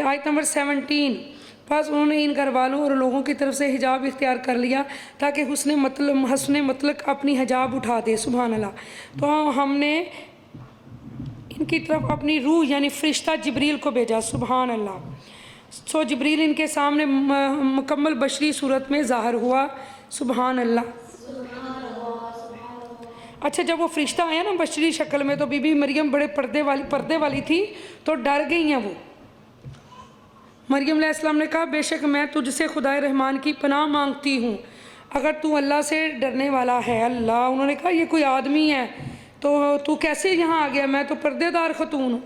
آیت نمبر 17، بس انہوں نے ان گھر والوں اور لوگوں کی طرف سے حجاب اختیار کر لیا تاکہ حسن مطلق اپنی حجاب اٹھا دے، سبحان اللہ۔ تو ہم نے ان کی طرف اپنی روح یعنی فرشتہ جبریل کو بھیجا، سبحان اللہ۔ سو جبریل ان کے سامنے مکمل بشری صورت میں ظاہر ہوا، سبحان اللہ۔ اچھا، جب وہ فرشتہ آیا نا بشری شکل میں، تو بی بی مریم بڑے پردے والی تھی، تو ڈر گئی ہیں وہ۔ مریم علیہ السلام نے کہا بے شک میں تجھ سے خدائے رحمان کی پناہ مانگتی ہوں اگر تو اللہ سے ڈرنے والا ہے۔ اللہ، انہوں نے کہا یہ کوئی آدمی ہے تو کیسے یہاں آ گیا؟ میں تو پردے دار خاتون ہوں۔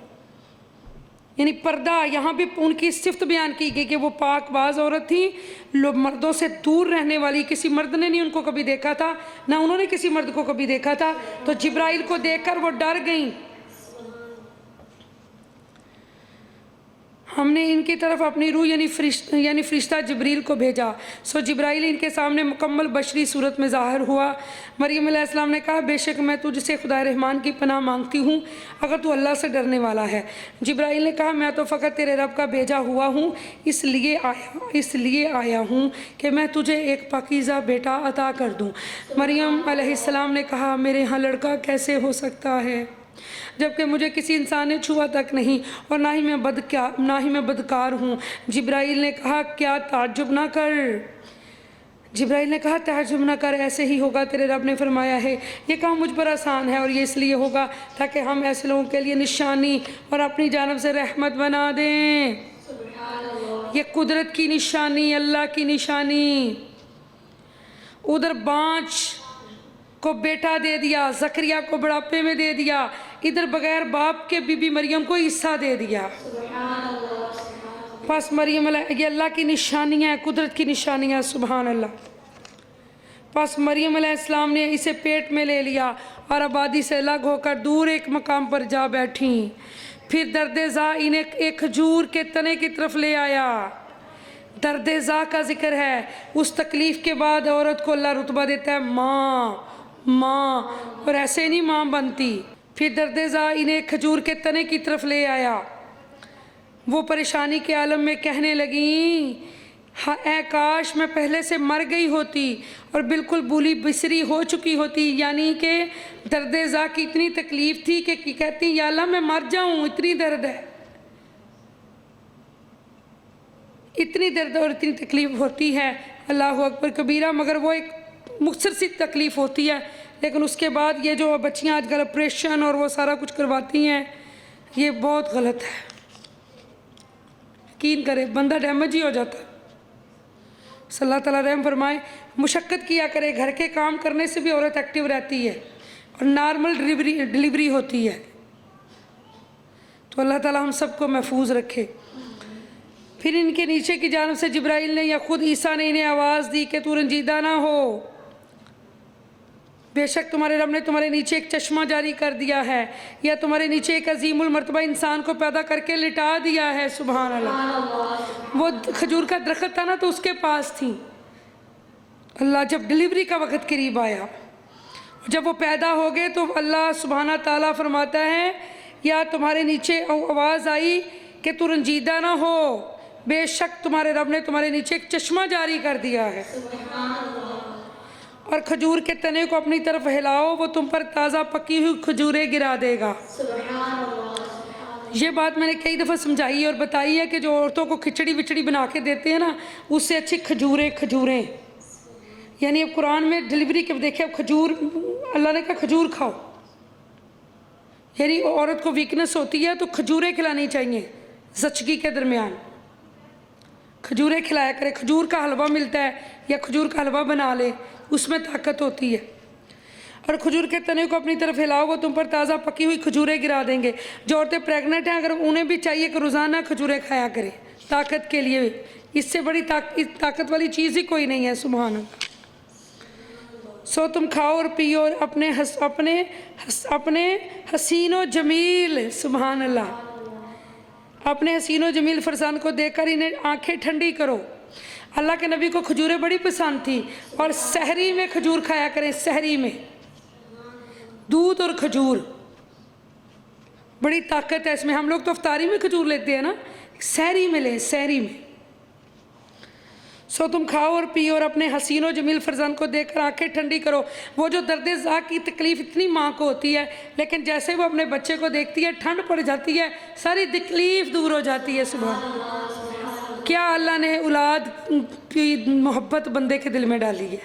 یعنی پردہ، یہاں بھی ان کی صفت بیان کی گئی کہ وہ پاک باز عورت تھی، مردوں سے دور رہنے والی، کسی مرد نے نہیں ان کو کبھی دیکھا تھا، نہ انہوں نے کسی مرد کو کبھی دیکھا تھا، تو جبرائیل کو دیکھ کر وہ ڈر گئیں۔ ہم نے ان کی طرف اپنی روح یعنی فرشتہ جبریل کو بھیجا، سو جبرائیل ان کے سامنے مکمل بشری صورت میں ظاہر ہوا۔ مریم علیہ السلام نے کہا بے شک میں تجھ سے خدا رحمان کی پناہ مانگتی ہوں اگر تو اللہ سے ڈرنے والا ہے۔ جبرائیل نے کہا میں تو فقط تیرے رب کا بھیجا ہوا ہوں، اس لیے آیا ہوں کہ میں تجھے ایک پاکیزہ بیٹا عطا کر دوں۔ مریم علیہ السلام نے کہا میرے ہاں لڑکا کیسے ہو سکتا ہے جبکہ مجھے کسی انسان نے چھوا تک نہیں، اور نہ ہی میں بدکار ہوں۔ جبرائیل نے کہا کیا تعجب نہ کر، جبرائیل نے کہا تعجب نہ کر، ایسے ہی ہوگا، تیرے رب نے فرمایا ہے یہ کام مجھ پر آسان ہے، اور یہ اس لیے ہوگا تاکہ ہم ایسے لوگوں کے لیے نشانی اور اپنی جانب سے رحمت بنا دیں۔ یہ قدرت کی نشانی، اللہ کی نشانی۔ ادھر بانچ کو بیٹا دے دیا، زکریا کو بڑھاپے میں دے دیا، ادھر بغیر باپ کے بی بی مریم کو عیسیٰ دے دیا۔ پس مریم یہ اللہ کی نشانیاں ہیں، قدرت کی نشانیاں، سبحان اللہ۔ پس مریم علیہ السلام نے اسے پیٹ میں لے لیا اور آبادی سے الگ ہو کر دور ایک مقام پر جا بیٹھیں۔ پھر درد زا انہیں ایک کھجور کے تنے کی طرف لے آیا۔ درد زا کا ذکر ہے، اس تکلیف کے بعد عورت کو اللہ رتبہ دیتا ہے ماں، اور ایسے نہیں ماں بنتی۔ پھر درد زا انہیں ایک کھجور کے تنے کی طرف لے آیا۔ وہ پریشانی کے عالم میں کہنے لگیں اے کاش میں پہلے سے مر گئی ہوتی اور بالکل بولی بسری ہو چکی ہوتی، یعنی کہ درد زا کی اتنی تکلیف تھی کہ کہتی یا اللہ میں مر جاؤں، اتنی درد ہے، اتنی درد اور اتنی تکلیف ہوتی ہے، اللہ اکبر کبیرہ۔ مگر وہ ایک مختصر سی تکلیف ہوتی ہے، لیکن اس کے بعد یہ جو بچیاں آج کل آپریشن اور وہ سارا کچھ کرواتی ہیں، یہ بہت غلط ہے۔ یقین کرے بندہ ڈیمیج ہی ہو جاتا ہے۔ صلی اللہ تعالیٰ رحم فرمائے، مشقت کیا کرے، گھر کے کام کرنے سے بھی عورت ایکٹیو رہتی ہے اور نارمل ڈلیوری ہوتی ہے، تو اللہ تعالیٰ ہم سب کو محفوظ رکھے۔ پھر ان کے نیچے کی جانب سے جبرائیل نے یا خود عیسیٰ نے انہیں آواز دی کہ تو رنجیدہ نہ ہو، بے شک تمہارے رب نے تمہارے نیچے ایک چشمہ جاری کر دیا ہے، یا تمہارے نیچے ایک عظیم المرتبہ انسان کو پیدا کر کے لٹا دیا ہے، سبحان اللہ۔ وہ کھجور کا درخت تھا نا، تو اس کے پاس تھی۔ اللہ جب ڈلیوری کا وقت قریب آیا، جب وہ پیدا ہو گئے، تو اللہ سبحانہ تعالیٰ فرماتا ہے یا تمہارے نیچے آواز آئی کہ تو رنجیدہ نہ ہو، بے شک تمہارے رب نے تمہارے نیچے ایک چشمہ جاری کر دیا ہے، اور کھجور کے تنے کو اپنی طرف ہلاؤ، وہ تم پر تازہ پکی ہوئی کھجوریں گرا دے گا۔ یہ بات میں نے کئی دفعہ سمجھائی اور بتائی ہے کہ جو عورتوں کو کھچڑی وچڑی بنا کے دیتے ہیں نا، اس سے اچھی کھجوریں، یعنی اب قرآن میں ڈلیوری کے دیکھیں، اب کھجور، اللہ نے کہا کھجور کھاؤ، یعنی عورت کو ویکنس ہوتی ہے تو کھجوریں کھلانی چاہیے زچگی کے درمیان، کھجوریں کھلایا کرے۔ کھجور کا حلوہ ملتا ہے، یا کھجور کا حلوہ بنا لے، اس میں طاقت ہوتی ہے۔ اور کھجور کے تنے کو اپنی طرف ہلاؤ، وہ تم پر تازہ پکی ہوئی کھجوریں گرا دیں گے۔ جو عورتیں پریگننٹ ہیں، اگر انہیں بھی چاہیے کہ روزانہ کھجوریں کھایا کرے طاقت کے لیے، اس سے بڑی طاقت والی چیز ہی کوئی نہیں ہے، سبحان اللہ۔ سو تم کھاؤ اور پیو اور اپنے حسین و جمیل، سبحان اللہ، اپنے حسین و جمیل فرزند کو دیکھ کر انہیں آنکھیں ٹھنڈی کرو۔ اللہ کے نبی کو کھجوریں بڑی پسند تھی، اور سحری میں کھجور کھایا کریں، سحری میں دودھ اور کھجور، بڑی طاقت ہے اس میں۔ ہم لوگ تو افطاری میں کھجور لیتے ہیں نا، सहरी में लें, सहरी में। सो तुम खाओ और पियो और अपने हसीन और जमील फरजान को देखकर आंखें ठंडी करो। वो जो दर्द ज़ाक की तकलीफ़ इतनी माँ को होती है, लेकिन जैसे वो अपने बच्चे को देखती है ठंड पड़ जाती है, सारी तकलीफ़ दूर हो जाती है। सुबह क्या अल्लाह ने औलाद की मोहब्बत बंदे के दिल में डाली है,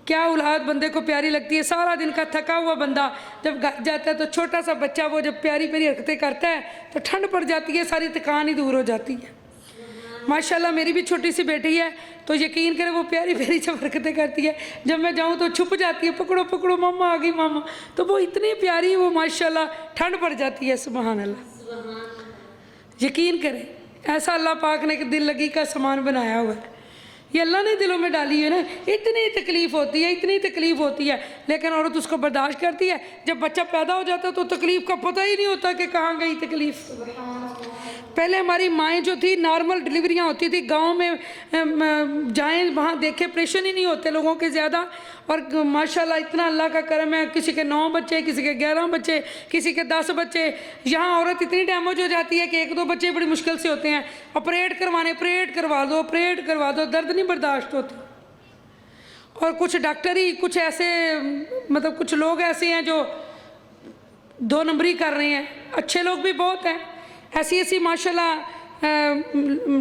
क्या औलाद बंदे को प्यारी लगती है। सारा दिन का थका हुआ बंदा जब घर जाता है तो छोटा सा बच्चा वो जब प्यारी प्यारी हरकतें करता है तो ठंड पड़ जाती है, सारी थकान ही दूर हो जाती है। माशाल्लाह मेरी भी छोटी सी बेटी है, तो यकीन करें वो प्यारी प्यारी जब हरकतें करती है, जब मैं जाऊँ तो छुप जाती है, पकड़ो पकड़ो मम्मा आ गई मामा, तो वो इतनी प्यारी वो माशाल्लाह ठंड पड़ जाती है। सुभान अल्लाह। यकीन करें ऐसा अल्लाह पाक ने दिल लगी का सामान बनाया हुआ है, ये अल्लाह ने दिलों में डाली है ना। इतनी तकलीफ़ होती है, इतनी तकलीफ़ होती है, लेकिन औरत उसको बर्दाश्त करती है। जब बच्चा पैदा हो जाता है तो तकलीफ़ का पता ही नहीं होता कि कहाँ गई तकलीफ़। पहले हमारी माएँ जो थी नॉर्मल डिलीवरियाँ होती थी, गांव में जाएं वहाँ देखें प्रेशर ही नहीं होते लोगों के ज़्यादा। और माशाल्लाह इतना अल्लाह का करम है, किसी के 9 बच्चे, किसी के 11 बच्चे, किसी के 10 बच्चे। यहाँ औरत इतनी डैमेज हो जाती है कि 1-2 बच्चे बड़ी मुश्किल से होते हैं, ऑपरेट करवा दो, ऑपरेट करवा दो, दर्द नहीं बर्दाश्त होता। और कुछ डॉक्टर ही कुछ ऐसे, मतलब कुछ लोग ऐसे हैं जो 2 नंबरी कर रहे हैं, अच्छे लोग भी बहुत हैं। ऐसी माशाल्लाह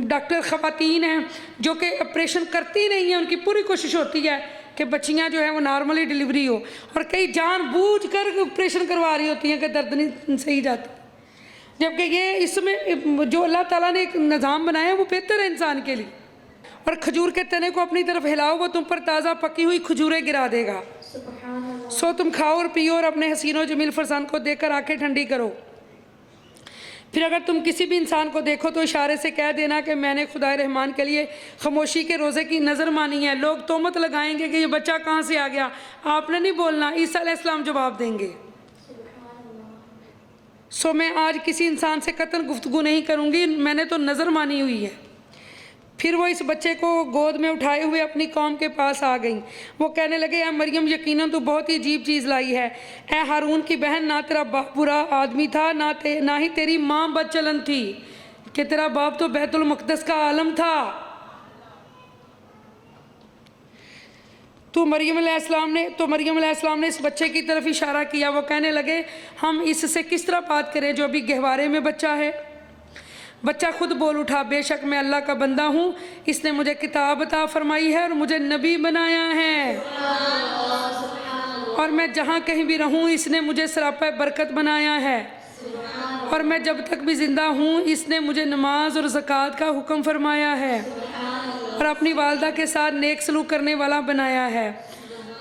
डॉक्टर ख़वातीन हैं जो कि ऑपरेशन करती नहीं है, उनकी पूरी कोशिश होती है कि बच्चियां जो हैं वो नॉर्मली डिलीवरी हो, और कई जानबूझकर ऑपरेशन करवा रही होती हैं कि दर्द नहीं सही जाती। जबकि ये इसमें जो अल्लाह ताला ने एक निज़ाम बनाया है वो बेहतर है इंसान के लिए। और खजूर के तने को अपनी तरफ हिलाओ, वो तुम पर ताज़ा पकी हुई खजूरें गिरा देगा। सो तुम खाओ और पियो और अपने हसीनों जमील फरसान को देखकर आंखें ठंडी करो। फिर अगर तुम किसी भी इंसान को देखो तो इशारे से कह देना कि मैंने खुदाए रहमान के लिए खामोशी के रोज़े की नज़र मानी है। लोग तोहमत लगाएंगे कि ये बच्चा कहाँ से आ गया, आपने नहीं बोलना, ईसा अलैहिस्सलाम जवाब देंगे। सो मैं आज किसी इंसान से कतन गुफ्तगू नहीं करूँगी, मैंने तो नज़र मानी हुई है। फिर वो इस बच्चे को गोद में उठाए हुए अपनी कौम के पास आ गई। वो कहने लगे, ऐ मरियम यकीनन तू बहुत ही अजीब चीज़ लाई है। ऐ हारून की बहन, ना तेरा बाप बुरा आदमी था, ना ही तेरी माँ बदचलन थी, कि तेरा बाप तो बैतुल मुक़द्दस का आलम था। मरियम अलैहिस्सलाम ने इस बच्चे की तरफ इशारा किया। वो कहने लगे, हम इससे किस तरह बात करें जो अभी गहवारे में बच्चा है। बच्चा खुद बोल उठा, बेशक मैं अल्लाह का बंदा हूँ, इसने मुझे किताब अता फरमाई है और मुझे नबी बनाया है, और मैं जहाँ कहीं भी रहूँ इसने मुझे सरापा बरकत बनाया है, और मैं जब तक भी ज़िंदा हूँ इसने मुझे नमाज और ज़कात का हुक्म फरमाया है, और अपनी वालदा के साथ नेक सलूक करने वाला बनाया है,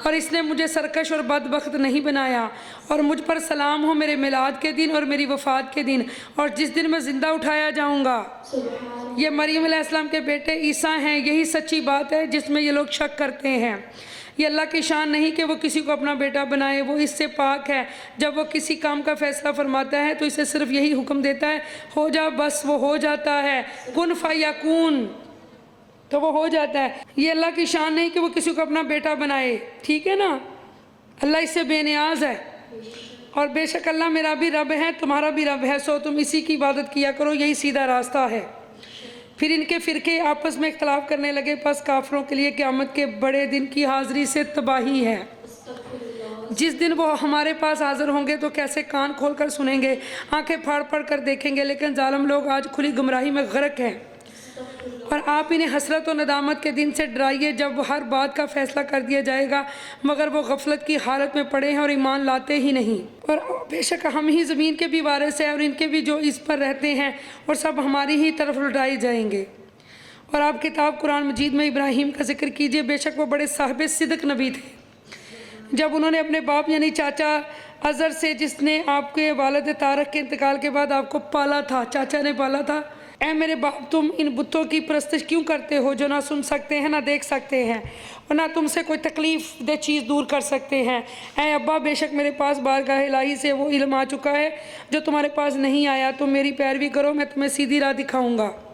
और इसने मुझे सरकश और बदबख्त नहीं बनाया। और मुझ पर सलाम हो मेरे मिलाद के दिन और मेरी वफ़ात के दिन, और जिस दिन मैं ज़िंदा उठाया जाऊँगा। ये मरियम अलैहिस्सलाम के बेटे ईसा हैं, यही सच्ची बात है जिसमें ये लोग शक करते हैं। ये अल्लाह की शान नहीं कि वो किसी को अपना बेटा बनाए, वो इससे पाक है। जब वो किसी काम का फ़ैसला फरमाता है तो इसे सिर्फ यही हुक्म देता है, हो जा, बस वो हो जाता है, कुन फ़यकून, तो वो हो जाता है। ये अल्लाह की शान नहीं कि वो किसी को अपना बेटा बनाए, ठीक है ना, अल्लाह इससे बेनियाज है। और बेशक अल्लाह मेरा भी रब है, तुम्हारा भी रब है, सो तुम इसी की इबादत किया करो, यही सीधा रास्ता है। फिर इनके फ़िरके आपस में इख्तलाफ करने लगे, बस काफिरों के लिए क़यामत के बड़े दिन की हाज़िरी से तबाही है। जिस दिन वो हमारे पास हाज़िर होंगे तो कैसे कान खोल कर सुनेंगे, आंखें फाड़ फाड़ कर देखेंगे, लेकिन जालिम लोग आज खुली गुमराही में गर्क हैं। और आप इन्हें हसरत और नदामत के दिन से डराइए जब हर बात का फ़ैसला कर दिया जाएगा, मगर वो गफलत की हालत में पड़े हैं और ईमान लाते ही नहीं। और बेशक हम ही ज़मीन के भी वारिस हैं और इनके भी जो इस पर रहते हैं, और सब हमारी ही तरफ लौटाए जाएंगे। और आप किताब कुरान मजीद में इब्राहीम का जिक्र कीजिए, बेशक वो बड़े साहिब सिद्क नबी थे। जब उन्होंने अपने बाप यानी चाचा अज़र से, जिसने आपके वालिद तारक के इंतकाल के बाद आपको पाला था, चाचा ने पाला था, ऐ मेरे बाप, तुम इन बुतों की परस्तिश क्यों करते हो जो ना सुन सकते हैं ना देख सकते हैं और ना तुमसे कोई तकलीफ़ दे चीज़ दूर कर सकते हैं। ऐ अब्बा, बेशक मेरे पास बारगाह इलाही से वो इल्म आ चुका है जो तुम्हारे पास नहीं आया। तुम मेरी पैरवी करो, मैं तुम्हें सीधी राह दिखाऊंगा।